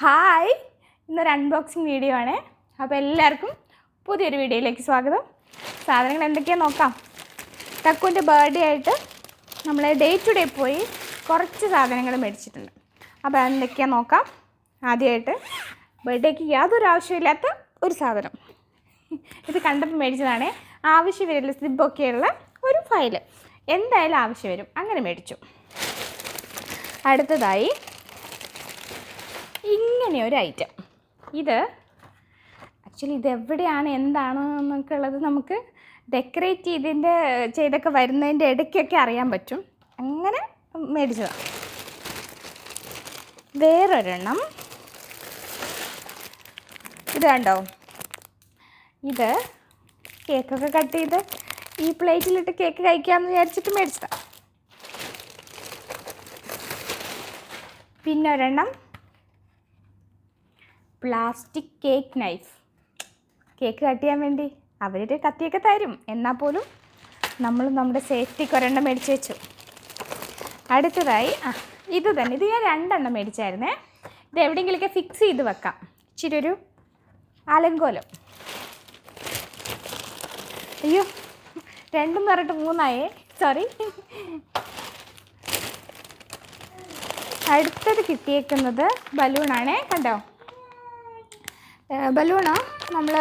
Hi, ഇന്നൊരു unboxing video ആണ്. അപ്പോൾ എല്ലാവർക്കും പുതിയൊരു വീഡിയോയിലേക്ക് സ്വാഗതം. സാധനങ്ങൾ എന്തൊക്കെയാണെന്ന് നോക്കാം. തക്കുവിൻ്റെ ബർത്ത്ഡേ ആയിട്ട് നമ്മൾ ഡേ ടു ഡേ പോയി കുറച്ച് സാധനങ്ങൾ മേടിച്ചിട്ടുണ്ട്. അപ്പോൾ എന്തൊക്കെയാണെന്ന് നോക്കാം. ആദ്യമായിട്ട് ബർത്ത്ഡേക്ക് യാതൊരു ആവശ്യമില്ലാത്ത ഒരു സാധനം, ഇത് കണ്ടപ്പോൾ മേടിച്ചതാണ്. ആവശ്യം വരില്ല, സിബൊക്കെയുള്ള ഒരു ഫയല് എന്തായാലും ആവശ്യം വരും, അങ്ങനെ മേടിച്ചു. അടുത്തതായി ഇങ്ങനെ ഒരു ഐറ്റം. ഇത് ആക്ച്വലി ഇതെവിടെയാണ് എന്താണ് എന്നൊക്കെ ഉള്ളത് നമുക്ക് ഡെക്കറേറ്റ് ചെയ്തൊക്കെ വരുന്നതിൻ്റെ ഇടയ്ക്കൊക്കെ അറിയാൻ പറ്റും. അങ്ങനെ മേടിച്ചതാണ്. വേറൊരെണ്ണം ഇത് കണ്ടോ, ഇത് കേക്കൊക്കെ കട്ട് ചെയ്ത് ഈ പ്ലേറ്റിലിട്ട് കേക്ക് കഴിക്കാമെന്ന് വിചാരിച്ചിട്ട് മേടിച്ചതാണ്. പിന്നെ ഒരെണ്ണം plastic cake knife. Cake cut ചെയ്യാൻ വേണ്ടി അവരൊരു കത്തിയൊക്കെ തരും, എന്നാൽ പോലും നമ്മൾ നമ്മുടെ സേഫ്റ്റിക്ക് ഒരെണ്ണം മേടിച്ച് വെച്ചു. അടുത്തതായി ഇത് തന്നെ, ഇത് ഞാൻ 2 എണ്ണം മേടിച്ചായിരുന്നേ. ഇത് എവിടെയെങ്കിലുമൊക്കെ ഫിക്സ് ചെയ്ത് വെക്കാം, ഇച്ചിരി ഒരു അലങ്കോലം. അയ്യോ, 2 പറഞ്ഞിട്ട് 3 ആയേ, സോറി. അടുത്തത് കിട്ടിയേക്കുന്നത് ബലൂണാണേ, കണ്ടോ. ബലൂണ് നമ്മൾ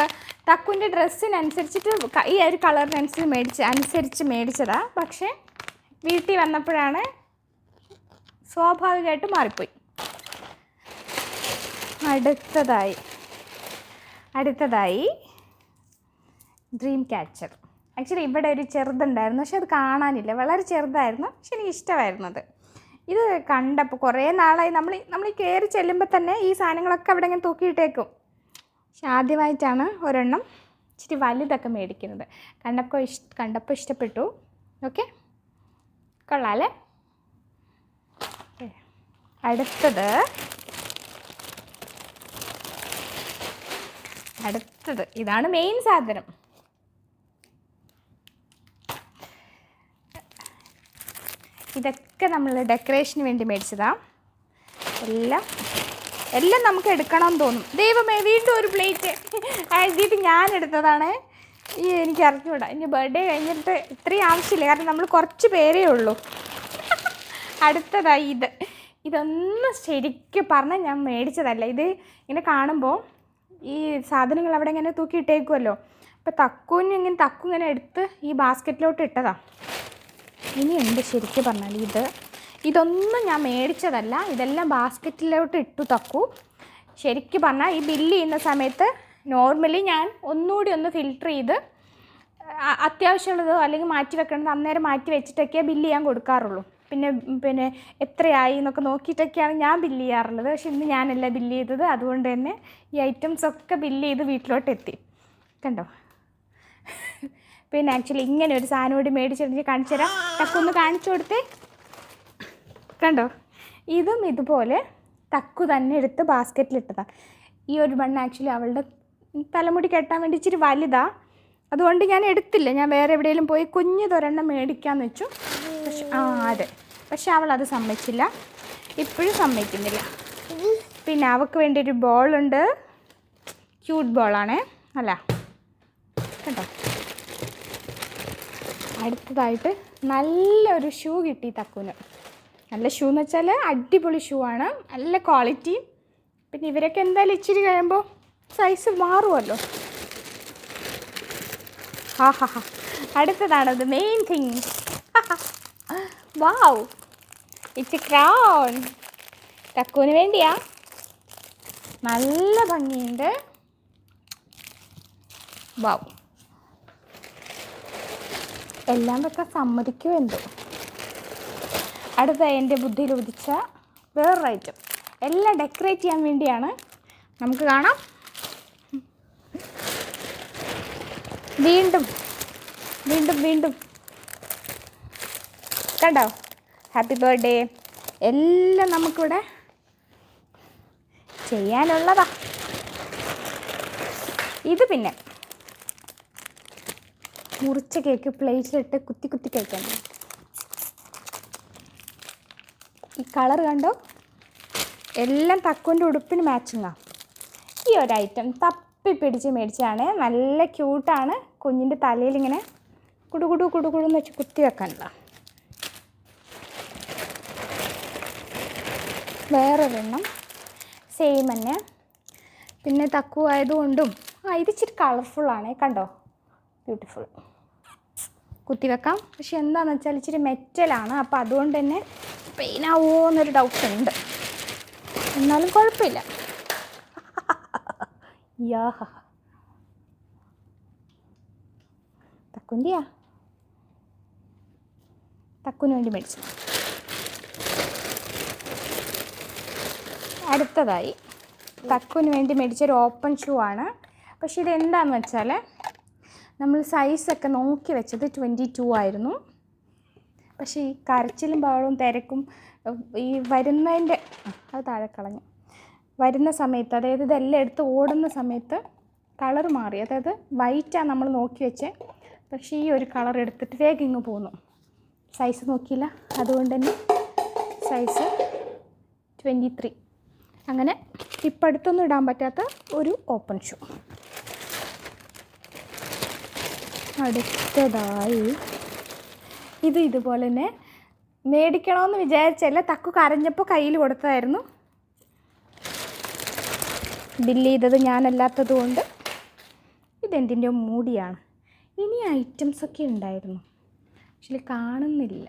തക്കുവിൻ്റെ ഡ്രസ്സിനനുസരിച്ചിട്ട് ഈ ഒരു കളറിനനുസരിച്ച് മേടിച്ചതാണ്. പക്ഷേ വീട്ടിൽ വന്നപ്പോഴാണ് സ്വാഭാവികമായിട്ട് മാറിപ്പോയി. അടുത്തതായി ഡ്രീം ക്യാച്ചർ. ആക്ച്വലി ഇവിടെ ഒരു ചെറുതുണ്ടായിരുന്നു, പക്ഷെ അത് കാണാനില്ല, വളരെ ചെറുതായിരുന്നു, പക്ഷെ എനിക്ക് ഇഷ്ടമായിരുന്നത്. ഇത് കണ്ടപ്പോൾ കുറേ നാളായി നമ്മൾ ഈ കയറി ചെല്ലുമ്പോൾ തന്നെ ഈ സാധനങ്ങളൊക്കെ അവിടെ ഇങ്ങനെ തൂക്കിയിട്ടേക്കും. പക്ഷെ ആദ്യമായിട്ടാണ് ഒരെണ്ണം ഇച്ചിരി വലുതൊക്കെ മേടിക്കുന്നത്. കണ്ടപ്പോൾ ഇഷ്ടപ്പെട്ടു. ഓക്കെ, കൊള്ളാമല്ലേ. അടുത്തത് ഇതാണ് മെയിൻ സാധനം. ഇതൊക്കെ നമ്മൾ ഡെക്കറേഷന് വേണ്ടി മേടിച്ചതാണ്. എല്ലാം നമുക്ക് എടുക്കണമെന്ന് തോന്നും. ദൈവമേ, വീണ്ടും ഒരു പ്ലേറ്റ്. ഇത് ഞാൻ എടുത്തതാണ്. എനിക്ക് അറിഞ്ഞൂടാ, ഇനി ബർത്ത്ഡേ കഴിഞ്ഞിട്ട് ഇത്രയും ആവശ്യമില്ല, കാരണം നമ്മൾ കുറച്ച് പേരേ ഉള്ളൂ. അടുത്തതായി ഇതൊന്നും ശരിക്കും പറഞ്ഞാൽ ഞാൻ മേടിച്ചതല്ല. ഇത് ഇങ്ങനെ കാണുമ്പോൾ ഈ സാധനങ്ങൾ അവിടെ ഇങ്ങനെ തൂക്കിയിട്ടേക്കുമല്ലോ. അപ്പോൾ തക്കു ഇങ്ങനെ എടുത്ത് ഈ ബാസ്ക്കറ്റിലോട്ട് ഇട്ടതാണ്. ഇനിയുണ്ട് ശരിക്കും പറഞ്ഞാൽ ഇതൊന്നും ഞാൻ മേടിച്ചതല്ല, ഇതെല്ലാം ബാസ്ക്കറ്റിലോട്ട് ഇട്ടു തക്കു. ശരിക്കും പറഞ്ഞാൽ ഈ ബില്ല് ചെയ്യുന്ന സമയത്ത് നോർമലി ഞാൻ ഒന്നുകൂടി ഒന്ന് ഫിൽട്ടർ ചെയ്ത് അത്യാവശ്യമുള്ളതോ അല്ലെങ്കിൽ മാറ്റി വെക്കേണ്ടത് അന്നേരം മാറ്റി വെച്ചിട്ടൊക്കെ ബില്ല് ചെയ്യാൻ കൊടുക്കാറുള്ളൂ. പിന്നെ എത്രയായി എന്നൊക്കെ നോക്കിയിട്ടൊക്കെയാണ് ഞാൻ ബില്ല് ചെയ്യാറുള്ളത്. പക്ഷെ ഇന്ന് ഞാനല്ല ബില്ല് ചെയ്തത്, അതുകൊണ്ട് തന്നെ ഈ ഐറ്റംസൊക്കെ ബില്ല് ചെയ്ത് വീട്ടിലോട്ട് എത്തി. കണ്ടോ. പിന്നെ ആക്ച്വലി ഇങ്ങനെ ഒരു സാധനം കൂടി മേടിച്ചെടുത്ത് കാണിച്ചു തരാം. തക്കൊന്ന് കാണിച്ചു കൊടുത്തേ. കണ്ടോ, ഇതും ഇതുപോലെ തക്കു തന്നെ എടുത്ത് ബാസ്ക്കറ്റിലിട്ടതാണ്. ഈ ഒരു ബണ്ണ് ആക്ച്വലി അവളുടെ തലമുടി കെട്ടാൻ വേണ്ടി ഇച്ചിരി വലുതാണ്, അതുകൊണ്ട് ഞാൻ എടുത്തില്ല. ഞാൻ വേറെ എവിടെയെങ്കിലും പോയി കുഞ്ഞിതൊരെണ്ണം മേടിക്കാമെന്ന് വെച്ചു. പക്ഷെ അവളത് സമ്മതിച്ചില്ല, ഇപ്പോഴും സമ്മതിക്കുന്നില്ല. പിന്നെ അവൾക്ക് വേണ്ടി ഒരു ബോളുണ്ട്, ക്യൂട്ട് ബോളാണേ, അല്ല കേട്ടോ. അടുത്തതായിട്ട് നല്ലൊരു ഷൂ കിട്ടി തക്കുവിന്. നല്ല ഷൂ എന്ന് വെച്ചാൽ അടിപൊളി ഷൂ ആണ്, നല്ല ക്വാളിറ്റി. പിന്നെ ഇവരൊക്കെ എന്തായാലും ഇച്ചിരി കഴിയുമ്പോൾ സൈസ് മാറുമല്ലോ. അടുത്തതാണത് main thing. Wow, it's a crown. തക്കുവിന് വേണ്ടിയാ, നല്ല ഭംഗിയുണ്ട്. വാവ്, എല്ലാം വെക്കാൻ സമ്മതിക്കുമോ എന്തോ. അടുത്ത എൻ്റെ ബുദ്ധിയിൽ ഉദിച്ച വേറൊരു ഐറ്റം, എല്ലാം ഡെക്കറേറ്റ് ചെയ്യാൻ വേണ്ടിയാണ്. നമുക്ക് കാണാം. വീണ്ടും കണ്ടോ, ഹാപ്പി ബർത്ത്ഡേ. എല്ലാം നമുക്കിവിടെ ചെയ്യാനുള്ളതാ. ഇത് പിന്നെ മുറിച്ച കേക്ക് പ്ലേറ്റിലിട്ട് കുത്തി കഴിക്കാൻ. ഈ കളർ കണ്ടോ, എല്ലാം തക്കുവിൻ്റെ ഉടുപ്പിന് മാച്ചിങ്ങാണ്. ഈ ഒരു ഐറ്റം തപ്പി പിടിച്ച് മേടിച്ചതാണ്. നല്ല ക്യൂട്ടാണ്. കുഞ്ഞിൻ്റെ തലയിലിങ്ങനെ കുടുകുടുന്ന് വെച്ച് കുത്തി വെക്കാനുള്ള. വേറൊരെണ്ണം സെയിം തന്നെ. പിന്നെ തക്കു ആയതുകൊണ്ടും ഇത് ഇച്ചിരി കളർഫുള്ളാണ്. കണ്ടോ, ബ്യൂട്ടിഫുൾ. കുത്തിവെക്കാം. പക്ഷെ എന്താണെന്ന് വെച്ചാൽ ഇച്ചിരി മെറ്റലാണ്. അപ്പോൾ അതുകൊണ്ട് തന്നെ പെയിനാവോ എന്നൊരു ഡൗട്ട് ഉണ്ട്. എന്നാലും കുഴപ്പമില്ല. യാഹ, തക്കുന് വേണ്ടി മേടിച്ചു. അടുത്തതായി തക്കുന് വേണ്ടി മേടിച്ചൊരു ഓപ്പൺ ഷൂ ആണ്. പക്ഷേ ഇതെന്താണെന്ന് വെച്ചാൽ നമ്മൾ സൈസൊക്കെ നോക്കി വെച്ചത് 22 ആയിരുന്നു. പക്ഷേ ഈ കരച്ചിലും ബഹളവും തിരക്കും ഈ വരുന്നതിൻ്റെ അത് താഴെ കളഞ്ഞു വരുന്ന സമയത്ത്, അതായത് ഇതെല്ലാം എടുത്ത് ഓടുന്ന സമയത്ത് കളർ മാറി. അതായത് വൈറ്റാണ് നമ്മൾ നോക്കി വെച്ചേ. പക്ഷേ ഈ ഒരു കളർ എടുത്തിട്ട് വേഗം ഇങ്ങ് പോന്നു. സൈസ് നോക്കിയില്ല, അതുകൊണ്ട് തന്നെ സൈസ് 23. അങ്ങനെ ഇപ്പം അടുത്തൊന്നും ഇടാൻ പറ്റാത്ത ഒരു ഓപ്പൺ ഷൂ. അടുത്തതായി ഇതുപോലെ തന്നെ മേടിക്കണമെന്ന് വിചാരിച്ചല്ല, തക്കു കരഞ്ഞപ്പോൾ കയ്യിൽ കൊടുത്തതായിരുന്നു. ബില്ല് ചെയ്തത് ഞാനല്ലാത്തത് കൊണ്ട് ഇതെന്തിൻ്റെ മൂടിയാണ്. ഇനി ഐറ്റംസൊക്കെ ഉണ്ടായിരുന്നു, പക്ഷേ കാണുന്നില്ല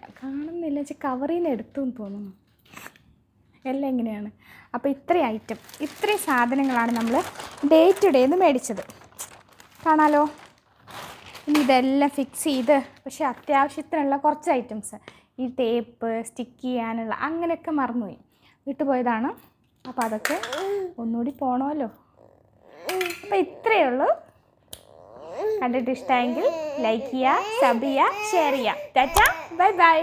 വെച്ചാൽ കവറിൽ നിന്ന് എടുത്തു എന്ന് തോന്നുന്നു. എല്ലാം ഇങ്ങനെയാണ്. അപ്പോൾ ഇത്രയും സാധനങ്ങളാണ് നമ്മൾ ഡേ ടു ഡേ മേടിച്ചത്. കാണാലോ. ഇനി ഇതെല്ലാം ഫിക്സ് ചെയ്ത്, പക്ഷേ അത്യാവശ്യത്തിനുള്ള കുറച്ച് ഐറ്റംസ്, ഈ ടേപ്പ് സ്റ്റിക്ക് ചെയ്യാനുള്ള അങ്ങനെയൊക്കെ മറന്നുപോയി, വിട്ടുപോയതാണ്. അപ്പോൾ അതൊക്കെ ഒന്നുകൂടി പോകണമല്ലോ. അപ്പോൾ ഇത്രയേ ഉള്ളൂ. കണ്ടിട്ട് ഇഷ്ടമായെങ്കിൽ ലൈക്ക് ചെയ്യുക, സബ് ചെയ്യുക, ഷെയർ ചെയ്യുക. Tata, bye bye.